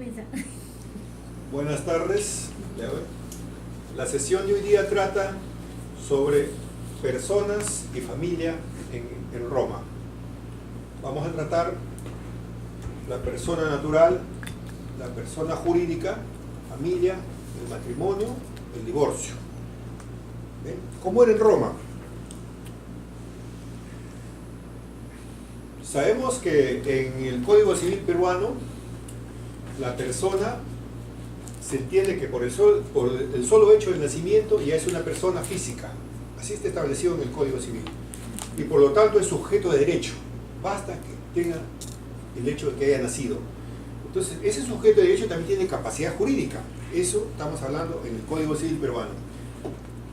comienza. Buenas tardes. La sesión de hoy día trata sobre personas y familia en Roma. Vamos a tratar la persona natural, la persona jurídica, familia, el matrimonio, el divorcio. ¿Ven? ¿Cómo era en Roma? Sabemos que en el Código Civil peruano la persona se entiende que por el solo hecho del nacimiento ya es una persona física. Así está establecido en el Código Civil. Y por lo tanto es sujeto de derecho. Basta que tenga el hecho de que haya nacido. Entonces, ese sujeto de derecho también tiene capacidad jurídica. Eso estamos hablando en el Código Civil peruano.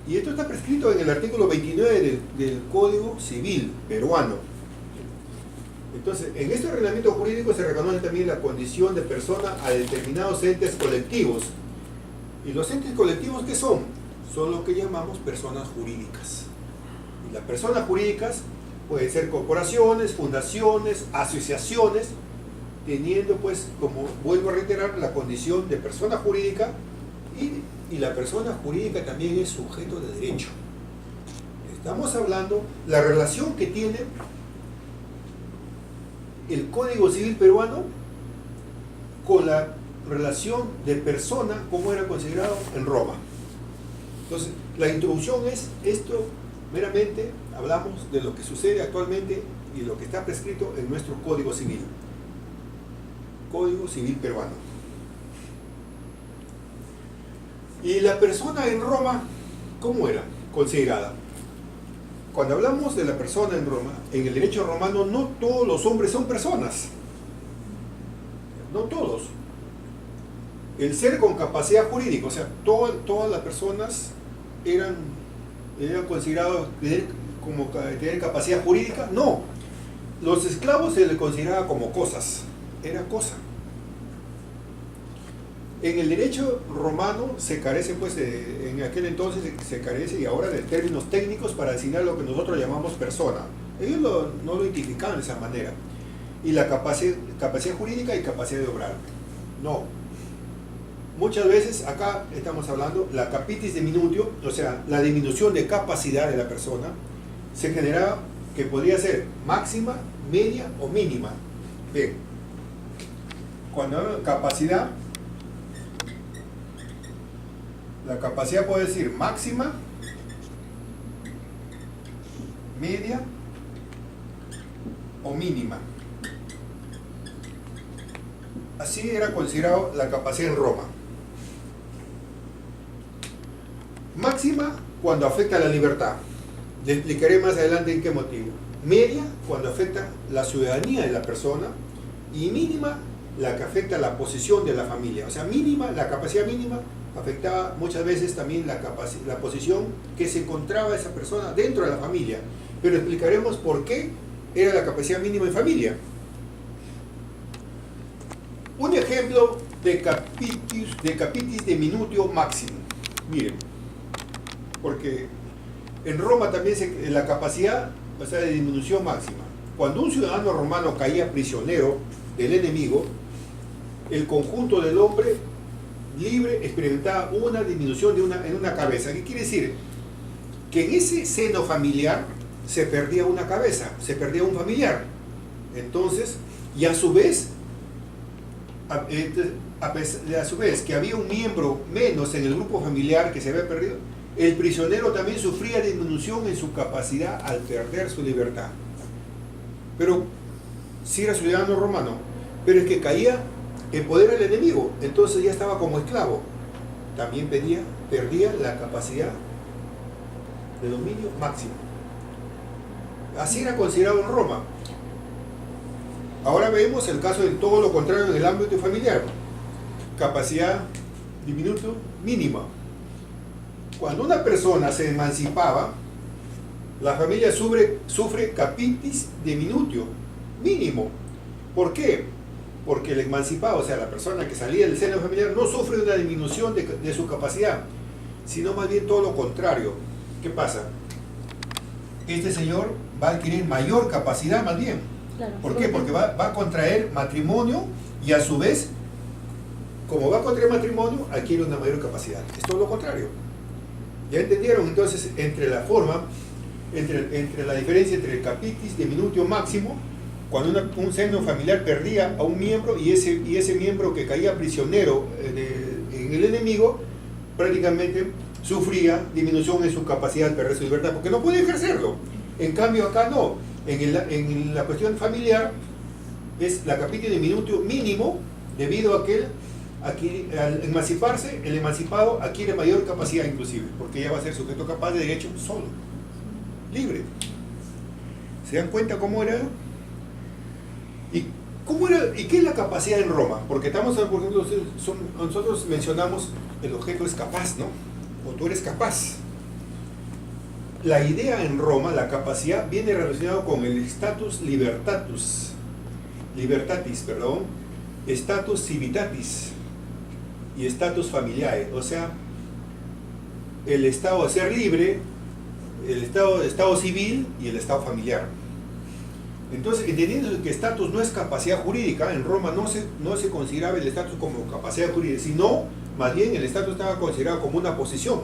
Y esto está prescrito en el artículo 29 del Código Civil peruano. Entonces, en este ordenamiento jurídico se reconoce también la condición de persona a determinados entes colectivos. ¿Y los entes colectivos qué son? Son lo que llamamos personas jurídicas. Y las personas jurídicas pueden ser corporaciones, fundaciones, asociaciones, teniendo pues, como vuelvo a reiterar, la condición de persona jurídica y la persona jurídica también es sujeto de derecho. Estamos hablando la relación que tiene el Código Civil peruano con la relación de persona como era considerado en Roma. Entonces, la introducción es esto, meramente hablamos de lo que sucede actualmente y lo que está prescrito en nuestro Código Civil. Código Civil peruano. Y la persona en Roma, ¿cómo era considerada? Cuando hablamos de la persona en Roma, en el derecho romano no todos los hombres son personas. No todos. El ser con capacidad jurídica, o sea, todas las personas eran consideradas como tener capacidad jurídica. No. Los esclavos se les consideraba como cosas. Era cosa. En el derecho romano se carece, pues, en aquel entonces se carece y ahora de términos técnicos para designar lo que nosotros llamamos persona. Ellos no lo identificaban de esa manera. Y la capacidad jurídica y capacidad de obrar. No. Muchas veces acá estamos hablando la capitis diminutio, o sea, la disminución de capacidad de la persona, se generaba que podría ser máxima, media o mínima. Bien. Cuando hablo de capacidad, la capacidad puede decir máxima, media o mínima. Así era considerado la capacidad en Roma. Máxima cuando afecta a la libertad. Le explicaré más adelante en qué motivo. Media cuando afecta la ciudadanía de la persona. Y mínima la que afecta la posición de la familia. O sea, mínima, la capacidad mínima afectaba muchas veces también la posición que se encontraba esa persona dentro de la familia. Pero explicaremos por qué era la capacidad mínima en familia. Un ejemplo de capitis diminutio máximo. Miren, porque en Roma también la capacidad, o sea, de disminución máxima. Cuando un ciudadano romano caía prisionero del enemigo, el conjunto del hombre libre experimentaba una disminución en una cabeza. ¿Qué quiere decir? Que en ese seno familiar se perdía una cabeza, se perdía un familiar. Entonces, y a su vez que había un miembro menos en el grupo familiar que se había perdido, el prisionero también sufría disminución en su capacidad al perder su libertad. Pero si era ciudadano romano, pero es que caía en poder del enemigo, entonces ya estaba como esclavo, también perdía la capacidad de dominio máximo. Así era considerado en Roma. Ahora vemos el caso de todo lo contrario en el ámbito familiar. Capacidad diminuto mínima. Cuando una persona se emancipaba, la familia sufre capitis diminutio mínimo. ¿Por qué? Porque el emancipado, o sea, la persona que salía del seno familiar, no sufre una disminución de su capacidad, sino más bien todo lo contrario. ¿Qué pasa? Este señor va a adquirir mayor capacidad más bien. Claro. ¿Por qué? Porque va a contraer matrimonio y a su vez como va contra el matrimonio, adquiere una mayor capacidad. Es todo lo contrario. ¿Ya entendieron? Entonces, entre la forma, entre la diferencia entre el capitis diminutio máximo, cuando un seno familiar perdía a un miembro y ese miembro que caía prisionero en el enemigo, prácticamente sufría disminución en su capacidad de perder su libertad, porque no podía ejercerlo. En cambio acá no. En la cuestión familiar es la capitis diminutio mínimo, debido a que al emanciparse, el emancipado adquiere mayor capacidad inclusive, porque ya va a ser sujeto capaz de derecho solo, libre. ¿Se dan cuenta cómo era? ¿Y qué es la capacidad en Roma? Porque estamos, por ejemplo, nosotros mencionamos el objeto es capaz, ¿no? O tú eres capaz. La idea en Roma, la capacidad, viene relacionado con el status libertatis, status civitatis y status familiae, o sea, el estado de ser libre, el estado civil y el estado familiar. Entonces, entendiendo que estatus no es capacidad jurídica, en Roma no se consideraba el estatus como capacidad jurídica, sino más bien el estatus estaba considerado como una posición.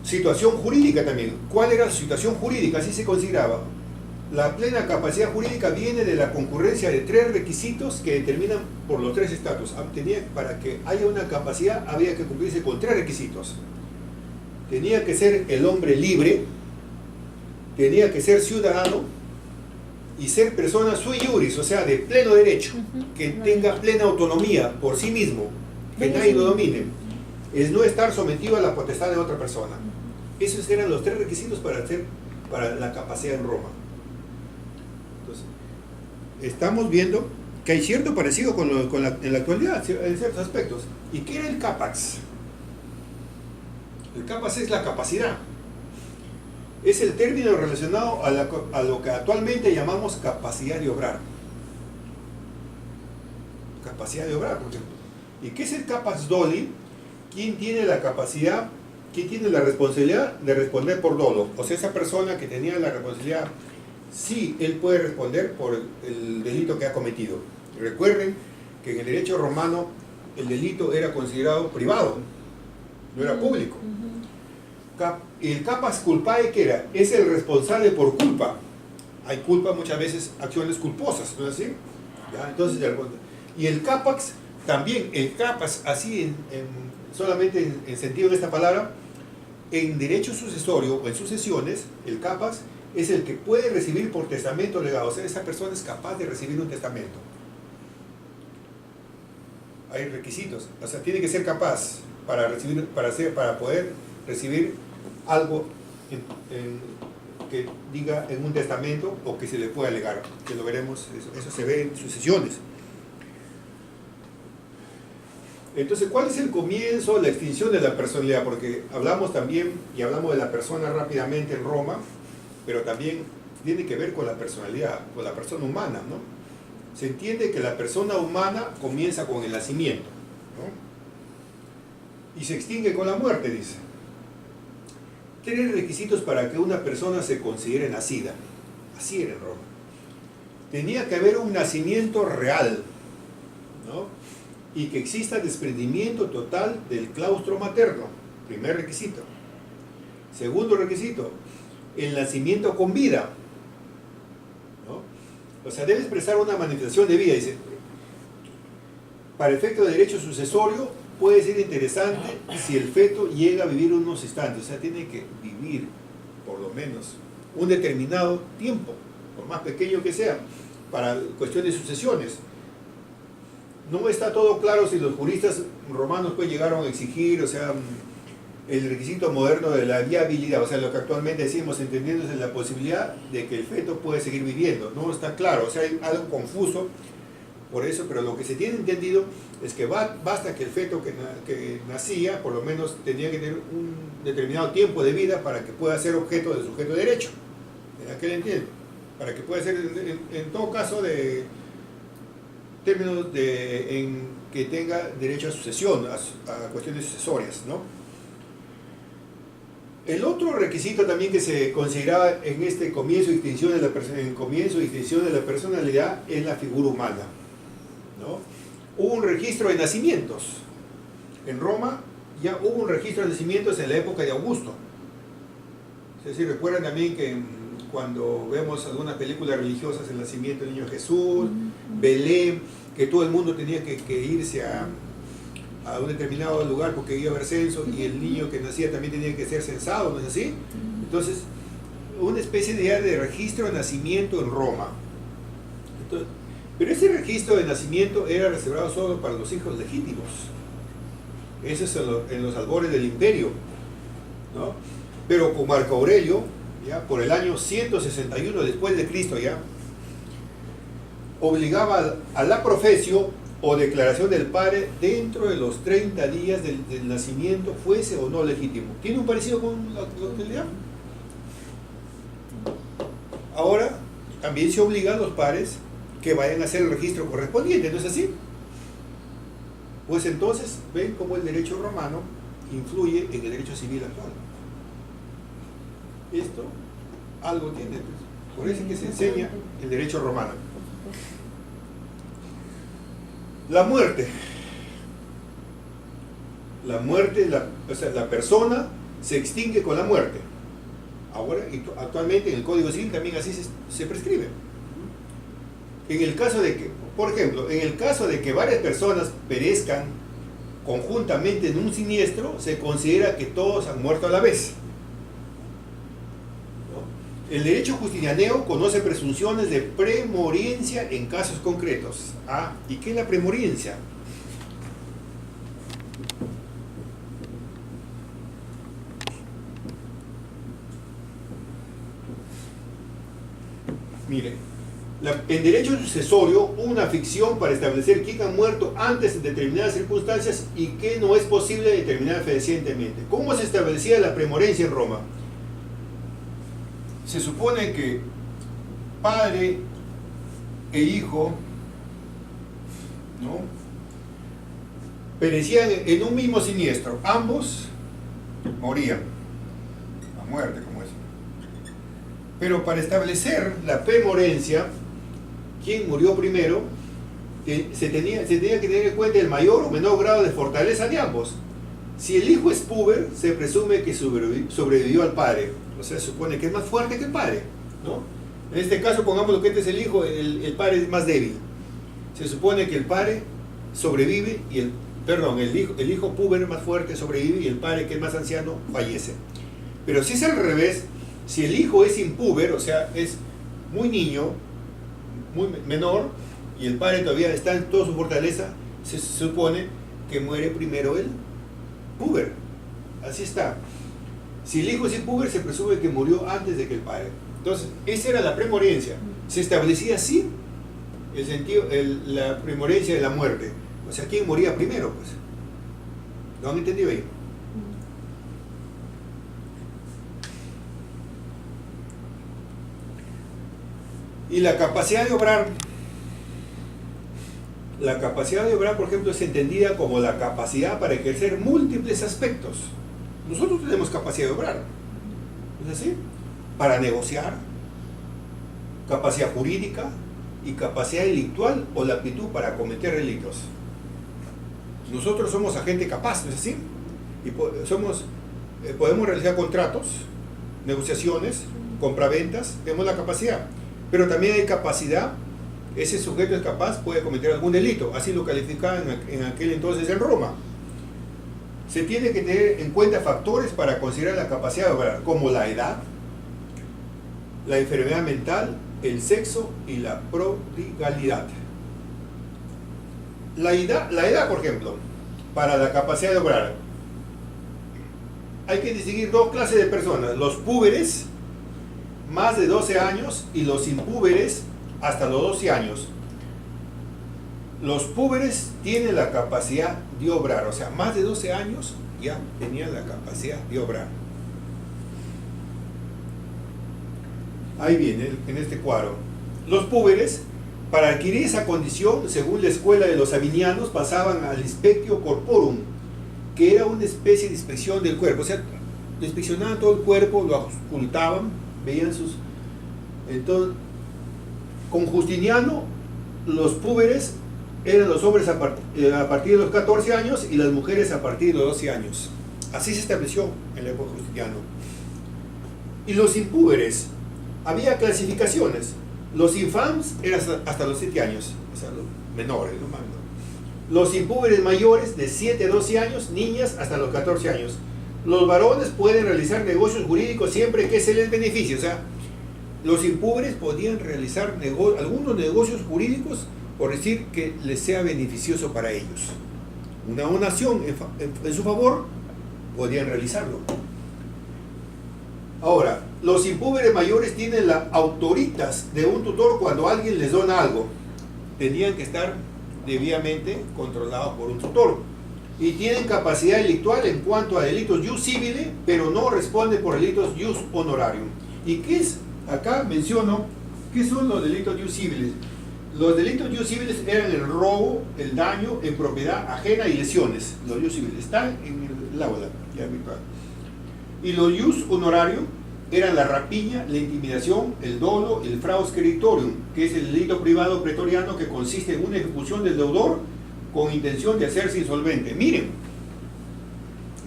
Situación jurídica también. ¿Cuál era la situación jurídica? Así se consideraba. La plena capacidad jurídica viene de la concurrencia de 3 requisitos que determinan por los 3 estatus. Para que haya una capacidad había que cumplirse con 3 requisitos. Tenía que ser el hombre libre, tenía que ser ciudadano y ser persona sui juris, o sea, de pleno derecho, que tenga plena autonomía por sí mismo, que nadie lo domine. Es no estar sometido a la potestad de otra persona. Esos eran los 3 requisitos para la capacidad en Roma. Entonces, estamos viendo que hay cierto parecido en la actualidad, en ciertos aspectos. ¿Y qué era el capax? El capax es la capacidad. Es el término relacionado a lo que actualmente llamamos capacidad de obrar. Capacidad de obrar, por ejemplo. ¿Y qué es el capax doli? ¿Quién tiene la capacidad, quién tiene la responsabilidad de responder por dolo? O sea, esa persona que tenía la responsabilidad, sí, él puede responder por el delito que ha cometido. Recuerden que en el derecho romano el delito era considerado privado, no era público. El capax culpae, ¿qué era? Es el responsable por culpa. Hay culpa muchas veces, acciones culposas, ¿no es así? ¿Ya? Entonces, y el capax, también, el capax, así solamente en sentido de esta palabra, en derecho sucesorio o en sucesiones, el capax es el que puede recibir por testamento legado. O sea, esa persona es capaz de recibir un testamento. Hay requisitos. O sea, tiene que ser capaz para poder recibir algo que diga en un testamento o que se le pueda legar, que lo veremos, eso se ve en sucesiones. Entonces, ¿cuál es el comienzo, la extinción de la personalidad? Porque hablamos también, y hablamos de la persona rápidamente en Roma, pero también tiene que ver con la personalidad, con la persona humana, ¿no? Se entiende que la persona humana comienza con el nacimiento, ¿no? Y se extingue con la muerte, dice. 3 requisitos para que una persona se considere nacida. Así era en Roma. Tenía que haber un nacimiento real, ¿no? Y que exista desprendimiento total del claustro materno. Primer requisito. Segundo requisito, el nacimiento con vida, ¿no? O sea, debe expresar una manifestación de vida. Dice, para efecto de derecho sucesorio, puede ser interesante si el feto llega a vivir unos instantes. O sea, tiene que vivir, por lo menos, un determinado tiempo, por más pequeño que sea, para cuestión de sucesiones. No está todo claro si los juristas romanos pues llegaron a exigir, o sea, el requisito moderno de la viabilidad, o sea, lo que actualmente decimos, entendiéndose la posibilidad de que el feto puede seguir viviendo. No está claro, o sea, hay algo confuso por eso, pero lo que se tiene entendido es que basta que el feto que nacía, por lo menos tenía que tener un determinado tiempo de vida para que pueda ser objeto de sujeto de derecho. ¿A qué le entienden? Para que pueda ser, en todo caso, de términos en que tenga derecho a sucesión, a cuestiones sucesorias, ¿no? El otro requisito también que se consideraba en este comienzo y extinción de la personalidad es la figura humana. ¿no? Hubo un registro de nacimientos. En Roma ya hubo un registro de nacimientos en la época de Augusto. Es decir, recuerdan también que cuando vemos algunas películas religiosas, el nacimiento del niño Jesús, Belén, que todo el mundo tenía que irse a un determinado lugar porque iba a haber censo, y el niño que nacía también tenía que ser censado, ¿no es así? Entonces, una especie de registro de nacimiento en Roma. Entonces, pero ese registro de nacimiento era reservado solo para los hijos legítimos. Eso es en los albores del imperio, ¿no? Pero con Marco Aurelio, ya por el año 161 después de Cristo, ya obligaba a la profesio o declaración del padre dentro de los 30 días del nacimiento, fuese o no legítimo. ¿Tiene un parecido con la actualidad? Ahora también se obliga a los padres que vayan a hacer el registro correspondiente, ¿no es así? Pues entonces ven cómo el derecho romano influye en el derecho civil actual. Esto algo tiene, pues. Por eso es que se enseña el derecho romano. La muerte. La muerte, o sea, la persona se extingue con la muerte. Ahora, actualmente en el Código Civil también así se prescribe. En el caso de que, por ejemplo, en el caso de que varias personas perezcan conjuntamente en un siniestro, se considera que todos han muerto a la vez. El derecho justinianeo conoce presunciones de premoriencia en casos concretos. Ah, ¿y qué es la premoriencia? Mire, en derecho sucesorio, una ficción para establecer quién ha muerto antes de determinadas circunstancias y que no es posible determinar fehacientemente. ¿Cómo se establecía la premoriencia en Roma? Se supone que padre e hijo, ¿no?, perecían en un mismo siniestro. Ambos morían a muerte, como es. Pero para establecer la premorencia, quién murió primero, se tenía que tener en cuenta el mayor o menor grado de fortaleza de ambos. Si el hijo es puber, se presume que sobrevivió al padre. O sea, se supone que es más fuerte que el padre, ¿no? En este caso, pongamos que este es el hijo, el padre es más débil. Se supone que el padre sobrevive y el hijo puber más fuerte sobrevive y el padre, que es más anciano, fallece. Pero si es al revés, si el hijo es impuber, o sea, es muy niño, muy menor, y el padre todavía está en toda su fortaleza, se supone que muere primero el puber. Así está. Si el hijo es impuber, se presume que murió antes de que el padre. Entonces, esa era la premoriencia. Se establecía así el sentido, la premoriencia de la muerte. O sea, ¿quién moría primero? Pues, ¿lo han entendido ahí? Y la capacidad de obrar. La capacidad de obrar, por ejemplo, es entendida como la capacidad para ejercer múltiples aspectos. Nosotros tenemos capacidad de obrar, ¿no es así? Para negociar, capacidad jurídica y capacidad delictual o la aptitud para cometer delitos. Nosotros somos agente capaz, ¿no es así? Y podemos realizar contratos, negociaciones, compraventas, tenemos la capacidad. Pero también hay capacidad, ese sujeto es capaz, puede cometer algún delito, así lo calificaban en aquel entonces en Roma. Se tiene que tener en cuenta factores para considerar la capacidad de obrar, como la edad, la enfermedad mental, el sexo y la prodigalidad. La edad, por ejemplo, para la capacidad de obrar, hay que distinguir dos clases de personas: los púberes, más de 12 años, y los impúberes, hasta los 12 años. Los púberes tienen la capacidad de obrar, o sea, más de 12 años ya tenían la capacidad de obrar. Ahí viene, en este cuadro. Los púberes, para adquirir esa condición, según la escuela de los sabinianos, pasaban al inspectio corporum, que era una especie de inspección del cuerpo. O sea, inspeccionaban todo el cuerpo, lo auscultaban, veían sus... Entonces, con Justiniano, los púberes eran los hombres a partir de los 14 años y las mujeres a partir de los 12 años. Así se estableció en la época de Justiniano. Y los impúberes, había clasificaciones. Los infants eran hasta los 7 años, o sea, los menores, ¿no? Los impúberes mayores de 7 a 12 años, niñas hasta los 14 años. Los varones pueden realizar negocios jurídicos siempre que se les beneficie. O sea, los impúberes podían realizar algunos negocios jurídicos por decir que les sea beneficioso para ellos. Una donación en su favor, podían realizarlo. Ahora, los impúberes mayores tienen la autoritas de un tutor cuando alguien les dona algo. Tenían que estar debidamente controlados por un tutor. Y tienen capacidad delictual en cuanto a delitos jus civile, pero no responden por delitos jus honorarium. ¿Y qué es? Acá menciono, ¿qué son los delitos jus civiles? Los delitos jus civiles eran el robo, el daño en propiedad ajena y lesiones. Los jus civiles están en el aula, ya virtual. Y los jus honorarium eran la rapiña, la intimidación, el dolo, el fraus creditorium, que es el delito privado pretoriano que consiste en una ejecución del deudor con intención de hacerse insolvente. Miren,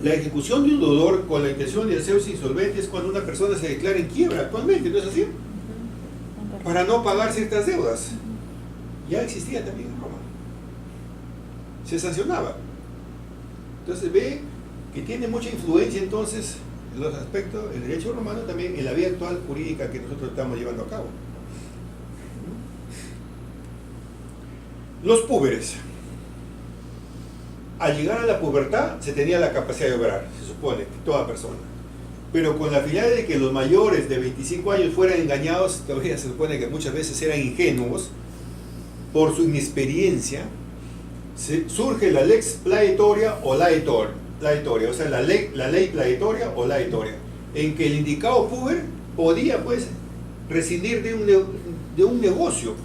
la ejecución de un deudor con la intención de hacerse insolvente es cuando una persona se declara en quiebra actualmente, ¿no es así? Para no pagar ciertas deudas. Ya existía también en Roma. Se sancionaba. Entonces ve que tiene mucha influencia entonces en los aspectos del derecho romano también en la vida actual jurídica que nosotros estamos llevando a cabo. Los púberes. Al llegar a la pubertad se tenía la capacidad de obrar, se supone, toda persona. Pero con la finalidad de que los mayores de 25 años fueran engañados, todavía se supone que muchas veces eran ingenuos, por su inexperiencia, surge la lex plaetoria o laetoria, o sea, la ley plaetoria o laetoria, en que el indicado puber podía pues rescindir de un negocio.